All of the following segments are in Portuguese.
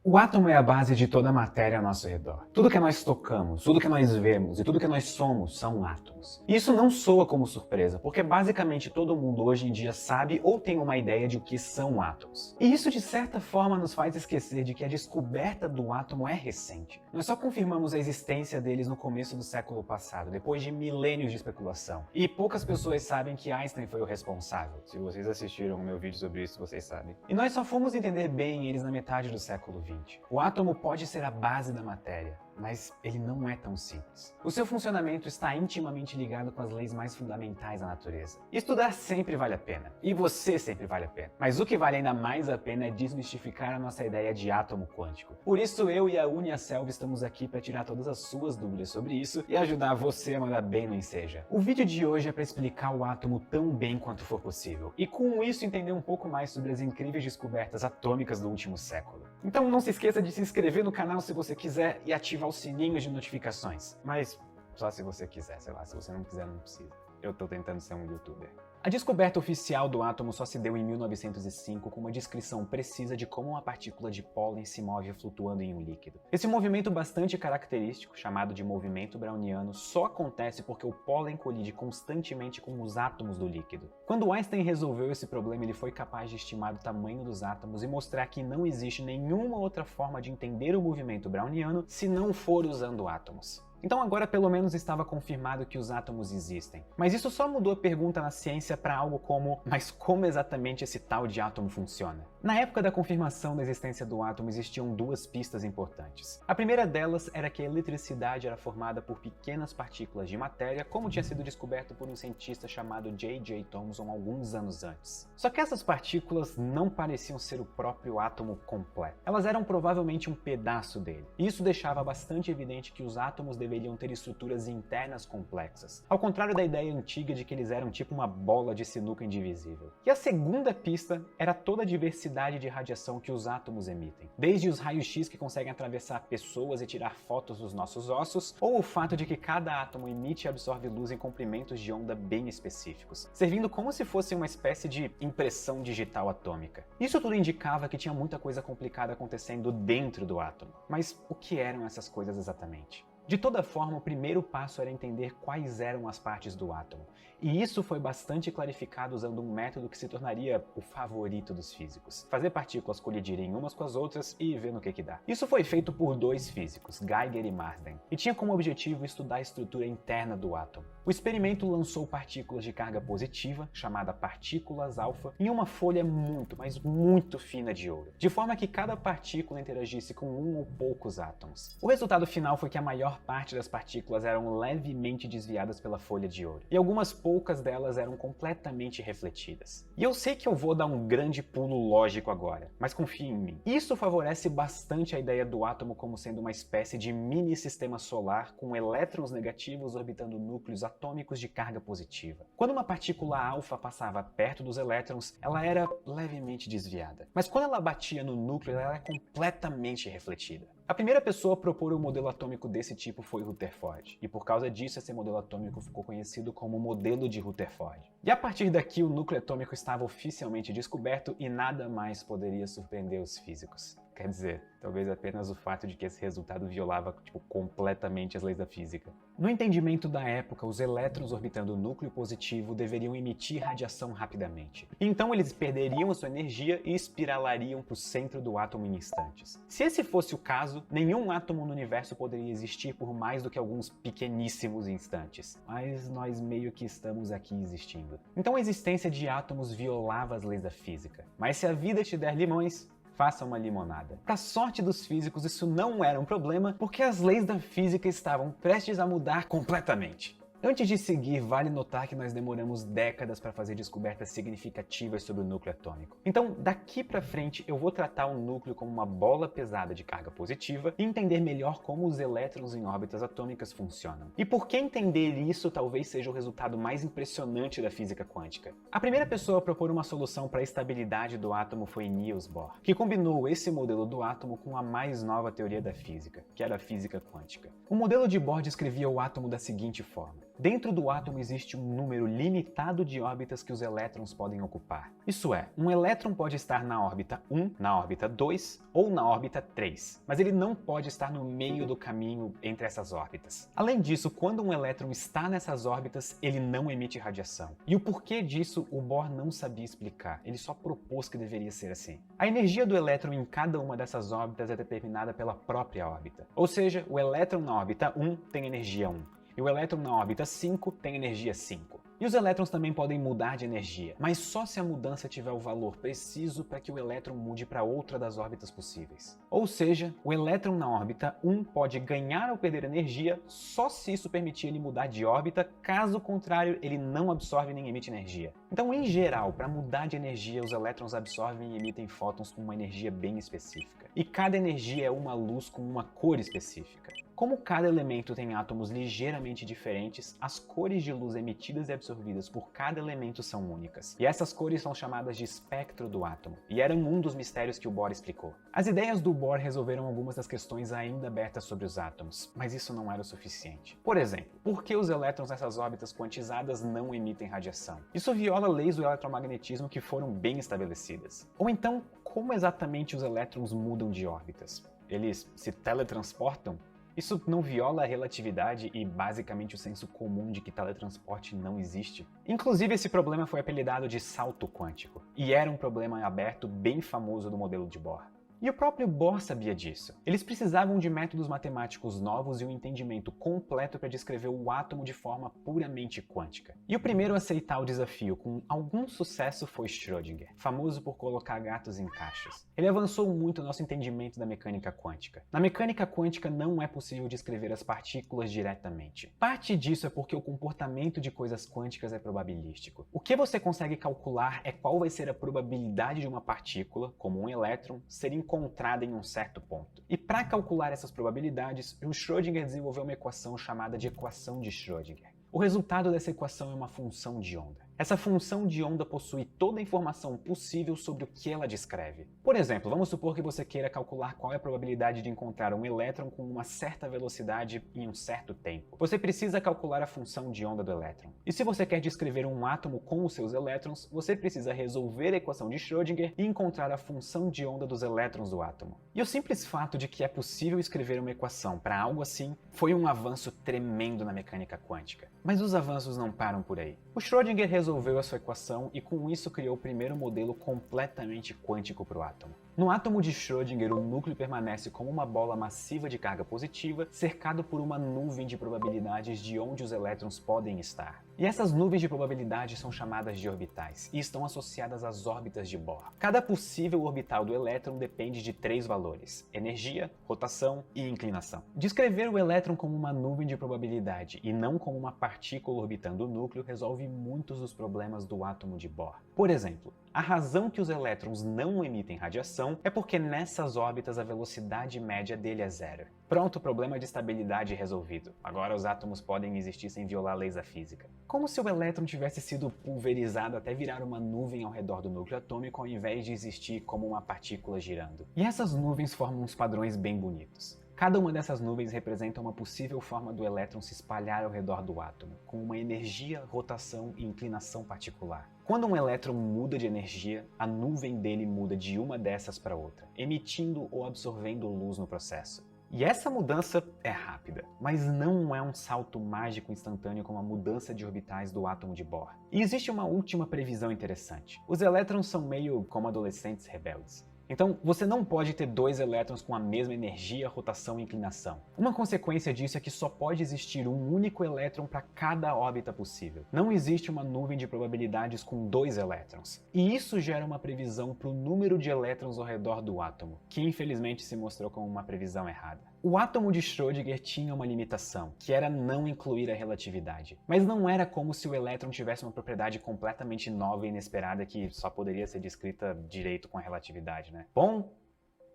O átomo é a base de toda a matéria ao nosso redor. Tudo que nós tocamos, tudo que nós vemos e tudo que nós somos são átomos. E isso não soa como surpresa, porque basicamente todo mundo hoje em dia sabe ou tem uma ideia de o que são átomos. E isso de certa forma nos faz esquecer de que a descoberta do átomo é recente. Nós só confirmamos a existência deles no começo do século passado, depois de milênios de especulação. E poucas pessoas sabem que Einstein foi o responsável. Se vocês assistiram o meu vídeo sobre isso, vocês sabem. E nós só fomos entender bem eles na metade do século XX. O átomo pode ser a base da matéria, mas ele não é tão simples. O seu funcionamento está intimamente ligado com as leis mais fundamentais da natureza. Estudar sempre vale a pena, e você sempre vale a pena. Mas o que vale ainda mais a pena é desmistificar a nossa ideia de átomo quântico. Por isso eu e a UniaSelv estamos aqui para tirar todas as suas dúvidas sobre isso e ajudar você a mandar bem no Enseja. O vídeo de hoje é para explicar o átomo tão bem quanto for possível, e com isso entender um pouco mais sobre as incríveis descobertas atômicas do último século. Então não se esqueça de se inscrever no canal se você quiser e ativar o sininho de notificações. Mas só se você quiser, sei lá, se você não quiser não precisa. Eu tô tentando ser um youtuber. A descoberta oficial do átomo só se deu em 1905 com uma descrição precisa de como uma partícula de pólen se move flutuando em um líquido. Esse movimento bastante característico, chamado de movimento browniano, só acontece porque o pólen colide constantemente com os átomos do líquido. Quando Einstein resolveu esse problema, ele foi capaz de estimar o tamanho dos átomos e mostrar que não existe nenhuma outra forma de entender o movimento browniano se não for usando átomos. Então agora pelo menos estava confirmado que os átomos existem. Mas isso só mudou a pergunta na ciência para algo como: mas como exatamente esse tal de átomo funciona? Na época da confirmação da existência do átomo existiam duas pistas importantes. A primeira delas era que a eletricidade era formada por pequenas partículas de matéria, como tinha sido descoberto por um cientista chamado J.J. Thomson alguns anos antes. Só que essas partículas não pareciam ser o próprio átomo completo. Elas eram provavelmente um pedaço dele. E isso deixava bastante evidente que os átomos deveriam ter estruturas internas complexas, ao contrário da ideia antiga de que eles eram tipo uma bola de sinuca indivisível. E a segunda pista era toda a diversidade de radiação que os átomos emitem, desde os raios-x que conseguem atravessar pessoas e tirar fotos dos nossos ossos, ou o fato de que cada átomo emite e absorve luz em comprimentos de onda bem específicos, servindo como se fosse uma espécie de impressão digital atômica. Isso tudo indicava que tinha muita coisa complicada acontecendo dentro do átomo. Mas o que eram essas coisas exatamente? De toda forma, o primeiro passo era entender quais eram as partes do átomo, e isso foi bastante clarificado usando um método que se tornaria o favorito dos físicos: fazer partículas colidirem umas com as outras e ver no que dá. Isso foi feito por dois físicos, Geiger e Marsden, e tinha como objetivo estudar a estrutura interna do átomo. O experimento lançou partículas de carga positiva, chamada partículas alfa, em uma folha muito, mas muito fina de ouro, de forma que cada partícula interagisse com um ou poucos átomos. O resultado final foi que a maior parte das partículas eram levemente desviadas pela folha de ouro, e algumas poucas delas eram completamente refletidas. E eu sei que eu vou dar um grande pulo lógico agora, mas confie em mim. Isso favorece bastante a ideia do átomo como sendo uma espécie de mini sistema solar com elétrons negativos orbitando núcleos atômicos de carga positiva. Quando uma partícula alfa passava perto dos elétrons, ela era levemente desviada, mas quando ela batia no núcleo, ela era completamente refletida. A primeira pessoa a propor um modelo atômico desse tipo foi Rutherford, e por causa disso esse modelo atômico ficou conhecido como modelo de Rutherford. E a partir daqui o núcleo atômico estava oficialmente descoberto e nada mais poderia surpreender os físicos. Quer dizer, talvez apenas o fato de que esse resultado violava completamente as leis da física. No entendimento da época, os elétrons orbitando o núcleo positivo deveriam emitir radiação rapidamente. Então eles perderiam a sua energia e espiralariam para o centro do átomo em instantes. Se esse fosse o caso, nenhum átomo no universo poderia existir por mais do que alguns pequeníssimos instantes. Mas nós meio que estamos aqui existindo. Então a existência de átomos violava as leis da física. Mas se a vida te der limões, faça uma limonada. Para sorte dos físicos, isso não era um problema, porque as leis da física estavam prestes a mudar completamente. Antes de seguir, vale notar que nós demoramos décadas para fazer descobertas significativas sobre o núcleo atômico. Então, daqui para frente, eu vou tratar o núcleo como uma bola pesada de carga positiva e entender melhor como os elétrons em órbitas atômicas funcionam. E por que entender isso talvez seja o resultado mais impressionante da física quântica? A primeira pessoa a propor uma solução para a estabilidade do átomo foi Niels Bohr, que combinou esse modelo do átomo com a mais nova teoria da física, que era a física quântica. O modelo de Bohr descrevia o átomo da seguinte forma: Dentro do átomo existe um número limitado de órbitas que os elétrons podem ocupar. Isso é, um elétron pode estar na órbita 1, na órbita 2 ou na órbita 3, mas ele não pode estar no meio do caminho entre essas órbitas. Além disso, quando um elétron está nessas órbitas, ele não emite radiação. E o porquê disso, o Bohr não sabia explicar, ele só propôs que deveria ser assim. A energia do elétron em cada uma dessas órbitas é determinada pela própria órbita. Ou seja, o elétron na órbita 1 tem energia 1. E o elétron na órbita 5 tem energia 5. E os elétrons também podem mudar de energia, mas só se a mudança tiver o valor preciso para que o elétron mude para outra das órbitas possíveis. Ou seja, o elétron na órbita 1 pode ganhar ou perder energia só se isso permitir ele mudar de órbita, caso contrário ele não absorve nem emite energia. Então, em geral, para mudar de energia, os elétrons absorvem e emitem fótons com uma energia bem específica. E cada energia é uma luz com uma cor específica. Como cada elemento tem átomos ligeiramente diferentes, as cores de luz emitidas e absorvidas por cada elemento são únicas. E essas cores são chamadas de espectro do átomo, e eram um dos mistérios que o Bohr explicou. As ideias do Bohr resolveram algumas das questões ainda abertas sobre os átomos, mas isso não era o suficiente. Por exemplo, por que os elétrons nessas órbitas quantizadas não emitem radiação? Isso viola leis do eletromagnetismo que foram bem estabelecidas. Ou então, como exatamente os elétrons mudam de órbitas? Eles se teletransportam? Isso não viola a relatividade e basicamente o senso comum de que teletransporte não existe. Inclusive, esse problema foi apelidado de salto quântico, e era um problema aberto bem famoso do modelo de Bohr. E o próprio Bohr sabia disso. Eles precisavam de métodos matemáticos novos e um entendimento completo para descrever o átomo de forma puramente quântica. E o primeiro a aceitar o desafio com algum sucesso foi Schrödinger, famoso por colocar gatos em caixas. Ele avançou muito o nosso entendimento da mecânica quântica. Na mecânica quântica não é possível descrever as partículas diretamente. Parte disso é porque o comportamento de coisas quânticas é probabilístico. O que você consegue calcular é qual vai ser a probabilidade de uma partícula, como um elétron, ser encontrada em um certo ponto. E para calcular essas probabilidades, o Schrödinger desenvolveu uma equação chamada de equação de Schrödinger. O resultado dessa equação é uma função de onda. Essa função de onda possui toda a informação possível sobre o que ela descreve. Por exemplo, vamos supor que você queira calcular qual é a probabilidade de encontrar um elétron com uma certa velocidade em um certo tempo. Você precisa calcular a função de onda do elétron. E se você quer descrever um átomo com os seus elétrons, você precisa resolver a equação de Schrödinger e encontrar a função de onda dos elétrons do átomo. E o simples fato de que é possível escrever uma equação para algo assim foi um avanço tremendo na mecânica quântica. Mas os avanços não param por aí. O Schrödinger resolveu a sua equação e com isso criou o primeiro modelo completamente quântico para o átomo. No átomo de Schrödinger, o núcleo permanece como uma bola massiva de carga positiva, cercado por uma nuvem de probabilidades de onde os elétrons podem estar. E essas nuvens de probabilidades são chamadas de orbitais e estão associadas às órbitas de Bohr. Cada possível orbital do elétron depende de 3 valores: energia, rotação e inclinação. Descrever o elétron como uma nuvem de probabilidade e não como uma partícula orbitando o núcleo resolve muitos dos problemas do átomo de Bohr. Por exemplo, a razão que os elétrons não emitem radiação é porque nessas órbitas a velocidade média dele é zero. Pronto, o problema de estabilidade resolvido. Agora os átomos podem existir sem violar leis da física. Como se o elétron tivesse sido pulverizado até virar uma nuvem ao redor do núcleo atômico ao invés de existir como uma partícula girando. E essas nuvens formam uns padrões bem bonitos. Cada uma dessas nuvens representa uma possível forma do elétron se espalhar ao redor do átomo, com uma energia, rotação e inclinação particular. Quando um elétron muda de energia, a nuvem dele muda de uma dessas para outra, emitindo ou absorvendo luz no processo. E essa mudança é rápida, mas não é um salto mágico instantâneo como a mudança de orbitais do átomo de Bohr. E existe uma última previsão interessante. Os elétrons são meio como adolescentes rebeldes. Então, você não pode ter 2 elétrons com a mesma energia, rotação e inclinação. Uma consequência disso é que só pode existir um único elétron para cada órbita possível. Não existe uma nuvem de probabilidades com 2 elétrons. E isso gera uma previsão para o número de elétrons ao redor do átomo, que infelizmente se mostrou como uma previsão errada. O átomo de Schrödinger tinha uma limitação, que era não incluir a relatividade. Mas não era como se o elétron tivesse uma propriedade completamente nova e inesperada que só poderia ser descrita direito com a relatividade, né? Bom,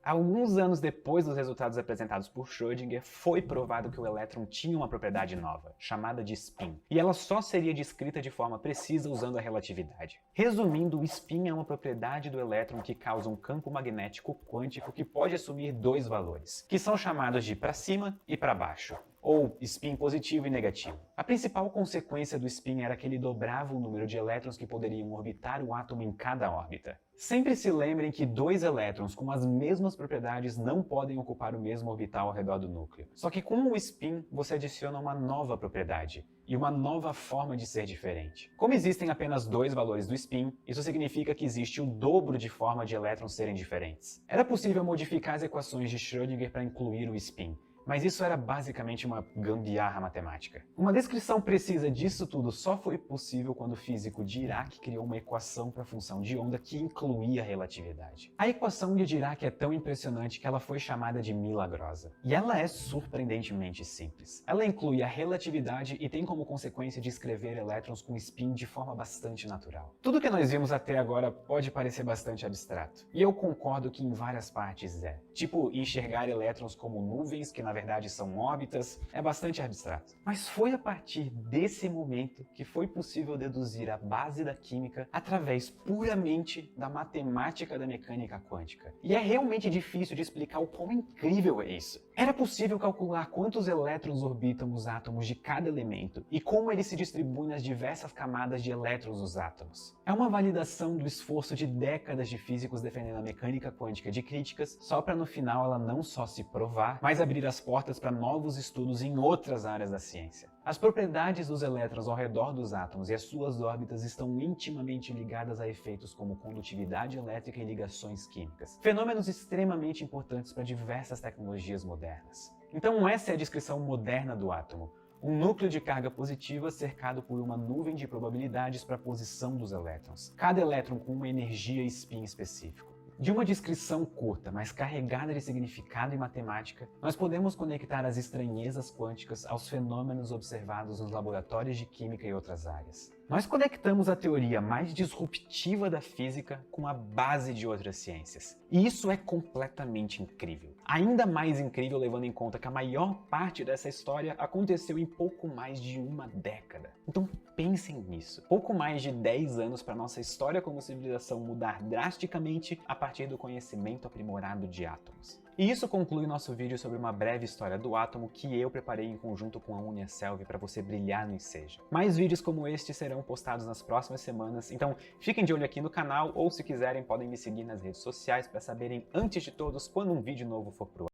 alguns anos depois dos resultados apresentados por Schrödinger, foi provado que o elétron tinha uma propriedade nova, chamada de spin, e ela só seria descrita de forma precisa usando a relatividade. Resumindo, o spin é uma propriedade do elétron que causa um campo magnético quântico que pode assumir 2 valores, que são chamados de para cima e para baixo. ou spin positivo e negativo. A principal consequência do spin era que ele dobrava o número de elétrons que poderiam orbitar o átomo em cada órbita. Sempre se lembrem que dois elétrons com as mesmas propriedades não podem ocupar o mesmo orbital ao redor do núcleo. Só que com o spin, você adiciona uma nova propriedade e uma nova forma de ser diferente. Como existem apenas dois valores do spin, isso significa que existe o dobro de forma de elétrons serem diferentes. Era possível modificar as equações de Schrödinger para incluir o spin, mas isso era basicamente uma gambiarra matemática. Uma descrição precisa disso tudo só foi possível quando o físico Dirac criou uma equação para a função de onda que incluía a relatividade. A equação de Dirac é tão impressionante que ela foi chamada de milagrosa. E ela é surpreendentemente simples. Ela inclui a relatividade e tem como consequência descrever elétrons com spin de forma bastante natural. Tudo que nós vimos até agora pode parecer bastante abstrato. E eu concordo que em várias partes é. Tipo, enxergar elétrons como nuvens que na verdade são órbitas, é bastante abstrato. Mas foi a partir desse momento que foi possível deduzir a base da química através puramente da matemática da mecânica quântica. E é realmente difícil de explicar o quão incrível é isso. Era possível calcular quantos elétrons orbitam os átomos de cada elemento e como eles se distribuem nas diversas camadas de elétrons dos átomos. É uma validação do esforço de décadas de físicos defendendo a mecânica quântica de críticas, só para no final ela não só se provar, mas abrir as portas para novos estudos em outras áreas da ciência. As propriedades dos elétrons ao redor dos átomos e as suas órbitas estão intimamente ligadas a efeitos como condutividade elétrica e ligações químicas, fenômenos extremamente importantes para diversas tecnologias modernas. Então essa é a descrição moderna do átomo. Um núcleo de carga positiva cercado por uma nuvem de probabilidades para a posição dos elétrons, cada elétron com uma energia spin específico. De uma descrição curta, mas carregada de significado e matemática, nós podemos conectar as estranhezas quânticas aos fenômenos observados nos laboratórios de química e outras áreas. Nós conectamos a teoria mais disruptiva da física com a base de outras ciências. E isso é completamente incrível. Ainda mais incrível levando em conta que a maior parte dessa história aconteceu em pouco mais de uma década. Então pensem nisso. Pouco mais de 10 anos para nossa história como civilização mudar drasticamente a partir do conhecimento aprimorado de átomos. E isso conclui nosso vídeo sobre uma breve história do átomo que eu preparei em conjunto com a Uniaselv para você brilhar no Enseja. Mais vídeos como este serão postados nas próximas semanas, então fiquem de olho aqui no canal ou se quiserem podem me seguir nas redes sociais para saberem antes de todos quando um vídeo novo for pro ar.